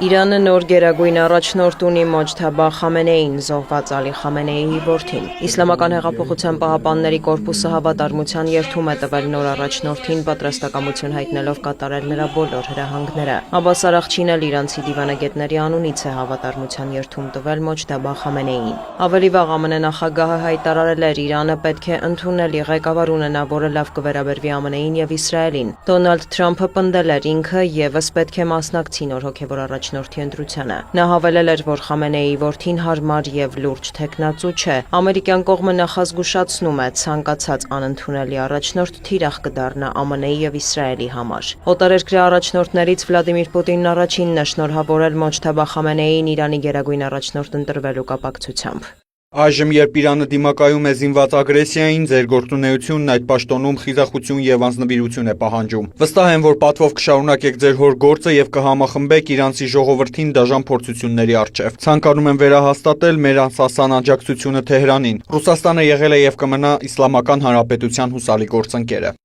Իրանը նոր գերագույն առաջնորդ ունի Մոջթաբա Խամենեին, զոհված Ալի Խամենեիի որդին։ Իսլամական հեղափոխության պահապանների կորպուսը հավատարմության երդում է տվել նոր առաջնորդին, պատրաստակամություն հայտնելով կատարել նրա բոլոր հրահանգները։ Աբբաս Արաղչին էլ իրանցի դիվանագետների անունից է հավատարմության երդում տվել Մոջթաբա Խամենեիին։ Ավելի վաղ ԱՄՆ նախագահը հայտարարել էր, Իրանը պետք է ընդունելի ղեկավար ունենա, որը լավ կվերաբերվի ԱՄՆ-ին եւ Իսրայելին։ Դոնալդ Թրամփը պնդել էր, ինքը եւս պետք է մասնակցի նոր հոգեվոր առաջնորդի ընտրությանը։ Նա հավելել էր, որ Խամենեիի որդին հարմար եւ լուրջ թեկնածու չէ։ Ամերիկյան կողմը նախազգուշացնում է, ցանկացած անընդունելի առաջնորդ թիրախ կդառնա ԱՄՆ-ի եւ Իսրայելի համար։ Օտարերկրյա առաջնորդներից Վլադիմիր Պուտինն առաջինն է շնորհավորել Մոջթաբա Խամենեիին Իրանի գերագույն առաջնորդ ընտրվելու կապակցությամբ։ Այժմ, երբ Իրանը դիմակայում է զինված ագրեսիային, ձեր գործունեությունն այդ պաշտոնում խիզախություն եւ անձնվիրություն է պահանջում։ Վստահ եմ, որ պատվով կշարունակեք ձեր հոր գործը եւ կհամախմբեք իրանցի ժողովրդին դաժան փորձությունների առջեւ։ Ցանկանում եմ վերահաստատել մեր անսասան աջակցությունը Թեհրանին։ Ռուսաստանը եղել է եւ կմնա Իսլամական Հանրապետության հուսալի գործընկերը։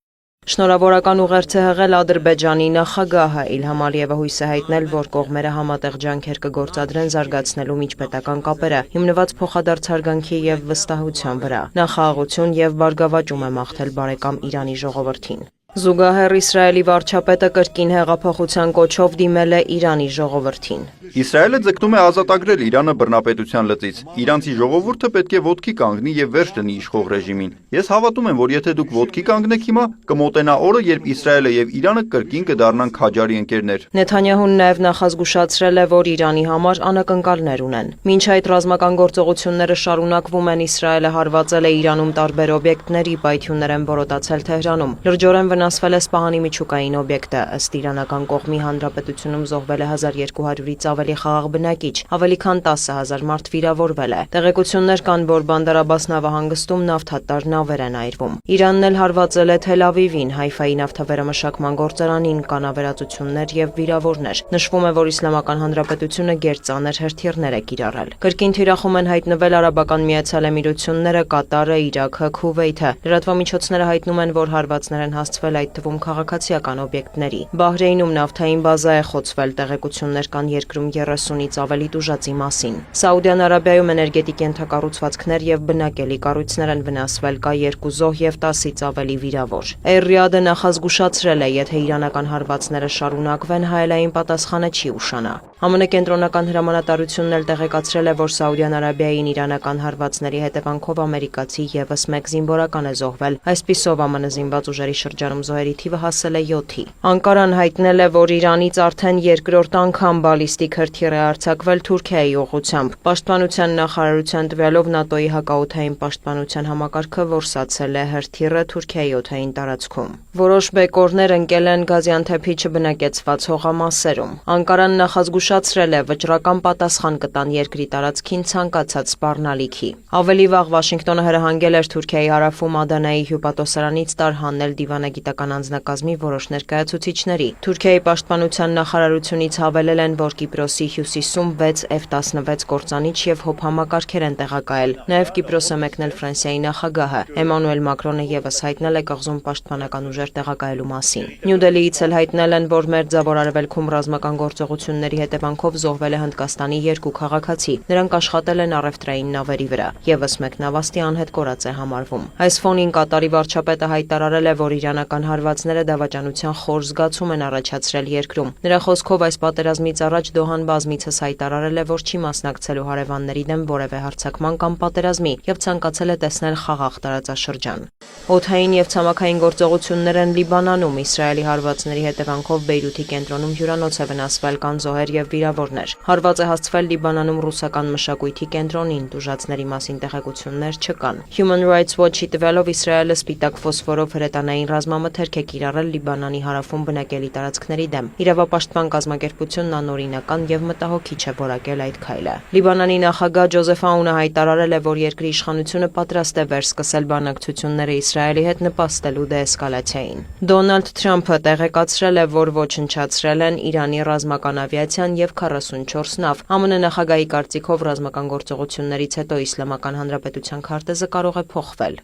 Շնորհավորական ուղերձ է հղել Ադրբեջանի նախագահը Իլհամ Ալիևը հույս է հայտնել, որ կողմերը համատեղ ջանքեր կգործադրեն զարգացնելու միջպետական կապերը, հիմնված փոխադարձ հարգանքի եւ վստահության վրա։ Նա խաղաղություն եւ բարգավաճում է մաղթել բարեկամ Իրանի ժողովրդին։ Զուգահեռ Իսրայելի վարչապետը կրկին հեղափոխության կոչով դիմել է Իրանի ժողովրդին։ Իսրայելը ձգտում է ազատագրել Իրանը բռնապետության լծից։ Իրանցի ժողովուրդը պետք է ոտքի կանգնի եւ վերջ դնի իշխող ռեժիմին։ Ես հավատում եմ, որ եթե դուք ոտքի կանգնեք հիմա, կմոտենա օրը, երբ Իսրայելը եւ Իրանը կրկին կդառնան քաջարի ընկերներ։ Նեթանյահուն նաեւ նախազգուշացրել է, որ Իրանի համար անակնկալներ ունեն։ Մինչ այդ ռազմական գործողությունները շարունակվում են, Իսրայելը հարվածել է Իրանում տարբեր օբյեկտների, պայթյուններ են որոտացել Թեհրանում։ Լրջորեն վնասվել է Սպահանի միջուկային օբյեկտը, ըստ իրանական կողմի հանրապետությունում զոհվել է 1200-ից ավելի խաղաղ բնակիչ, ավելի քան 10,000 մարդ վիրավորվել է։ Տեղեկություններ կան, որ Բանդար Աբբաս նավահանգստում նավթատար նավեր են այրվում։ Իրանն էլ հարվածել է Թել Ավիվին, Հայֆայի նավթավերամշակման գործարանին, կան ավերածություններ եւ վիրավորներ։ Նշվում է, որ Իսլամական Հանրապետությունը գերծանր հրթիռներ է կիրառել։ Կրկին թիրախում են հայտնվել Արաբական Միացյալ Էմիրությունները, Կատարը, Իրաքը, Քուվեյթը։ Լրատվամիջոցները հայտնում են, որ հարվածներ են հասցվել այդ թվում քաղաքացիական օբյեկտների։ Բահրեյնում նավթային բազա է խոցվել, տեղեկություններ կան երկրում 30-ից ավելի տուժածի մասին։ Սաուդյան Արաբիայում էներգետիկ ենթակառուցվածքներ եւ բնակելի կառույցներ են վնասվել, կա 2 զոհ եւ 10-ից ավելի վիրավոր։ Էր-Ռիադը նախազգուշացրել է, եթե իրանական հարվածները շարունակվեն, հայելային պատասխանը չի ուշանա։ ԱՄՆ կենտրոնական հրամանատարությունն էլ տեղեկացրել է, որ Սաուդյան Արաբիային իրանական հարվածների հետևանքով ամերիկացի եւս մեկ զինվորական է զոհվել։ Այսպիսով ԱՄՆ զինված ուժերի շրջանում զոհերի թիվը հասել է 7-ի։ Անկարան հայտնել է, որ Իրանից արդեն երկրորդ անգամ բալիստիկ հրթիռ է արձակվել Թուրքիայի ուղղությամբ։ Պաշտպանության նախարարության տվյալով ՆԱՏՕ-ի հակաօդային պաշտպանության համակարգը որսացել է հրթիռը Թուրքիայի օդային տարածքում։ Որոշ բեկորներ ընկել են Գազիանթեփի չբնակեցված հողամասերում։ Անկարան նախազգուշացրել է, վճռական պատասխան կտան երկրի տարածքին ցանկացած սպառնալիքի։ Ավելի վաղ Վաշինգտոնը հրահանգել էր Թուրքիայի հարավում Ադանայի հյուպատոսարանից տարհանել դիվանագիտական անձնակազմի որոշ ներկայացուցիչների։ Թուրքիայի պաշտպանության նախարարությունից հավելել են, որ Կիպրոսի հյուսիսում 6 F-16 կործանիչ եւ հոբ համակարգեր են տեղակայել։ Նաեւ Կիպրոս է մեկնել Ֆրանսիայի նախագահը։ Էմանուել Մակրոնը եւս հայտնել է կղզում պաշտպանական ուժեր տեղակայելու մասին։ Նյու Դելիից էլ հայտնել են, որ Մերձավոր Արևելքում ռազմական գործողությունների հետևանքով զոհվել է Հնդկաստանի 2 քաղաքացի։ Նրանք աշխատել են առևտրային նավերի վրա։ Եվս մեկ նավաստի անհետ կորած է համարվում։ Այս ֆոնին Կատարի վարչապետը հայտարարել է, որ իրանական հարվածները դավաճանության խոր զգացում են առաջացրել երկրում։ Նրա խոսքով այս պատերազմից առաջ Դոհան բազմիցս հայտարարել է, որ չի մասնակցելու հարևանների դեմ որևէ հարձակման կամ պատերազմի եւ ցանկացել է տեսնել խաղաղ տարածաշրջան։ Օդային եւ ցամաքային գործողություններ են Լիբանանում։ Իսրայելի հարվածների հետևանքով Բեյրութի կենտրոնում հյուրանոց է վնասվել, կան զոհեր եւ վիրավորներ։ Հարված է հասցվել Լիբանանում ռուսական մշակույթի կենտրոնին, տուժածների մասին տեղեկություններ չկան։ Human Rights Watch-ի տվյալով Իսրայելը սպիտակ ֆոսֆորով հրետանային ռազմամթերք է կիրառել Լիբանանի հարավում բնակելի տարածքների դեմ։ Իրավապաշտպան կազմակերպությունն անօրինական եւ մտահոգիչ է որակել այդ քայլը։ Լիբանանի նախագահ Ջոզեֆ Աունը հայտարարել է, որ երկրի իշխանությունը պատրաստ է վերսկսել բանակցությունները Իսրայելի հետ նպաստելու դեէսկալացիային։ Դոնալդ Թրամփը տեղեկացրել է, որ ոչնչացրել են Իրանի ռազմական ավիացիան եւ 44 նավ։ ԱՄՆ նախագահի կարծիքով ռազմական գործողություններից հետո Իսլամական Հանրապետության քարտեզը կարող է փոխվել։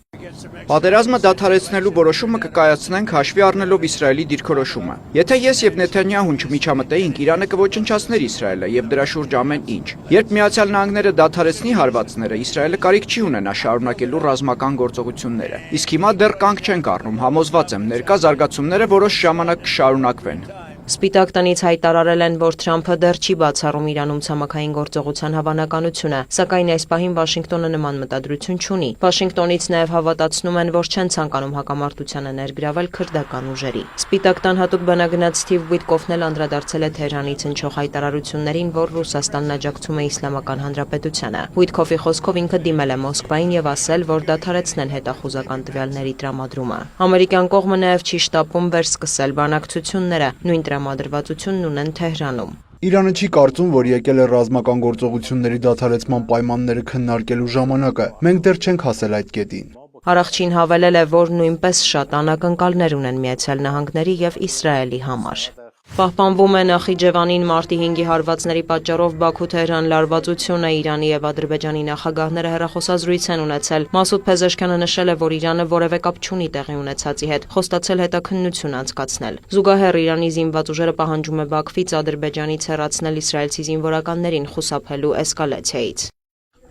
Պատերազմը դադարեցնելու որոշումը կկայացնի կայացնենք հաշվի առնելով Իսրայելի դիրքորոշումը։ Եթե ես եւ Նեթանյահուն չմիջամտեինք, Իրանը կոչնչացներ Իսրայելը եւ դրա շուրջ ամեն ինչ։ Երբ Միացյալ Նահանգները դադարեցնի հարվածները, Իսրայելը կարիք չի ունենա շարունակելու ռազմական գործողությունները։ Իսկ հիմա դեռ կանգ չենք առնում, համոզված եմ, ներկա զարգացումները որոշ ժամանակ կշարունակվեն։ Սպիտակ տնից հայտարարել են, որ Թրամփը դեռ չի բացառում Իրանում ցամաքային գործողության հավանականությունը, սակայն այս պահին Վաշինգտոնը նման մտադրություն չունի։ Վաշինգտոնից նաև հավատացնում են, որ չեն ցանկանում հակամարտությանը ներգրավել քրդական ուժերի։ Սպիտակ տան հատուկ բանագնաց Սթիվ Ուիտկոֆն էլ անդրադարձել է Թեհրանից հնչող հայտարարություններին, որ Ռուսաստանն աջակցում է Իսլամական Հանրապետությանը։ Ուիտկոֆի խոսքով ինքը դիմել է Մոսկվային եւ ասել, որ դադարեցնեն հետախուզական տվյալների տրամադրումը։ Ամերիկյան կողմը նաև չի շտապում վերսկսել բանակցությունները, նույն տրամադրվածությունն ունեն Թեհրանում։ Իրանը չի կարծում, որ եկել է ռազմական գործողությունների դադարեցման պայմանները քննարկելու ժամանակը։ Մենք դեռ չենք հասել այդ կետին։ Առողջին հավելել է, որ նույնպես շատ անակնկալներ ունեն Միացյալ Նահանգների եւ Իսրայելի համար։ Պահպանվում է Նախիջևանին մարտի 5-ի հարվածների պատճառով Բաքու-Թեհրան լարվածությունը Իրանի եւ Ադրբեջանի նախագահները հեռախոսազրույց են ունեցել։ Մասուդ Փեզեշքյանը նշել է, որ Իրանը որևէ կապ չունի տեղի ունեցածի հետ, խոստացել հետաքննություն անցկացնել։ Զուգահեռ Իրանի զինված ուժերը պահանջում է Բաքվից Ադրբեջանից հեռացնել իսրայելցի զինվորականներին խուսափելու էսկալացիայից։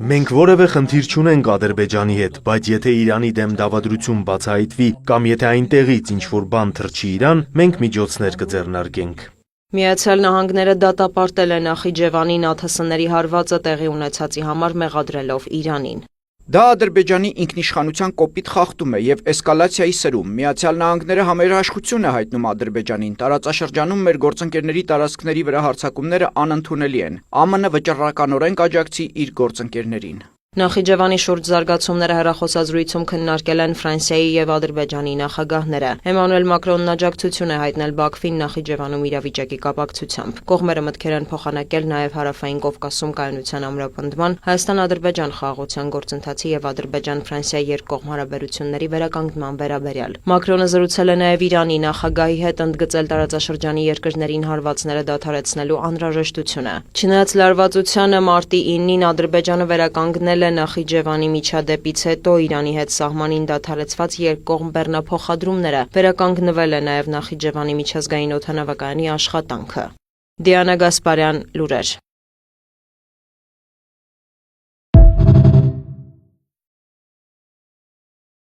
Մենք որևէ խնդիր չունենք Ադրբեջանի հետ, բայց եթե Իրանի դեմ դավադրություն բացահայտվի կամ եթե այնտեղից ինչ-որ բան թռչի Իրան, մենք միջոցներ կձեռնարկենք։ Միացյալ Նահանգները դատապարտել է Նախիջևանի ԱԹՍ-ների հարվածը տեղի ունեցածի համար մեղադրելով Իրանին։ Դա Ադրբեջանի ինքնիշխանության կոպիտ խախտում է եւ էսկալացիայի սրում։ Միացյալ Նահանգները համերաշխություն է հայտնում Ադրբեջանին։ Տարածաշրջանում մեր գործընկերների տարածքների վրա հարձակումները անընդունելի են։ ԱՄՆ վճռականորեն կաջակցի իր գործընկերներին։ Նախիջևանի շուրջ զարգացումները հեռախոսազրույցում քննարկել են Ֆրանսիայի եւ Ադրբեջանի նախագահները։ Էմանուել Մակրոնն աջակցություն է հայտնել Բաքվին Նախիջևանում իրավիճակի կապակցությամբ։ Կողմերը մտքեր են փոխանակել նաեւ Հարավային Կովկասում կայունության ամրապնդման, Հայաստան-Ադրբեջան խաղաղության գործընթացի եւ Ադրբեջան-Ֆրանսիա երկկողմ հարաբերությունների վերականգնման վերաբերյալ։ Մակրոնը զրուցել է նաեւ Իրանի նախագահի հետ, ընդգծել տարածաշրջանի երկրներին հարվածները դադարեցնելու անհրաժեշտությունը։ Չնայած լարվածությանը մարտի 9-ին Ադրբեջանը վերականգնել Նախիջևանի միջադեպից հետո Իրանի հետ սահմանին դադարեցված երկկողմ բեռնափոխադրումները, վերականգնվել է նաև Նախիջևանի միջազգային օդանավակայանի աշխատանքը։ Դիանա Գասպարյան, լուրեր։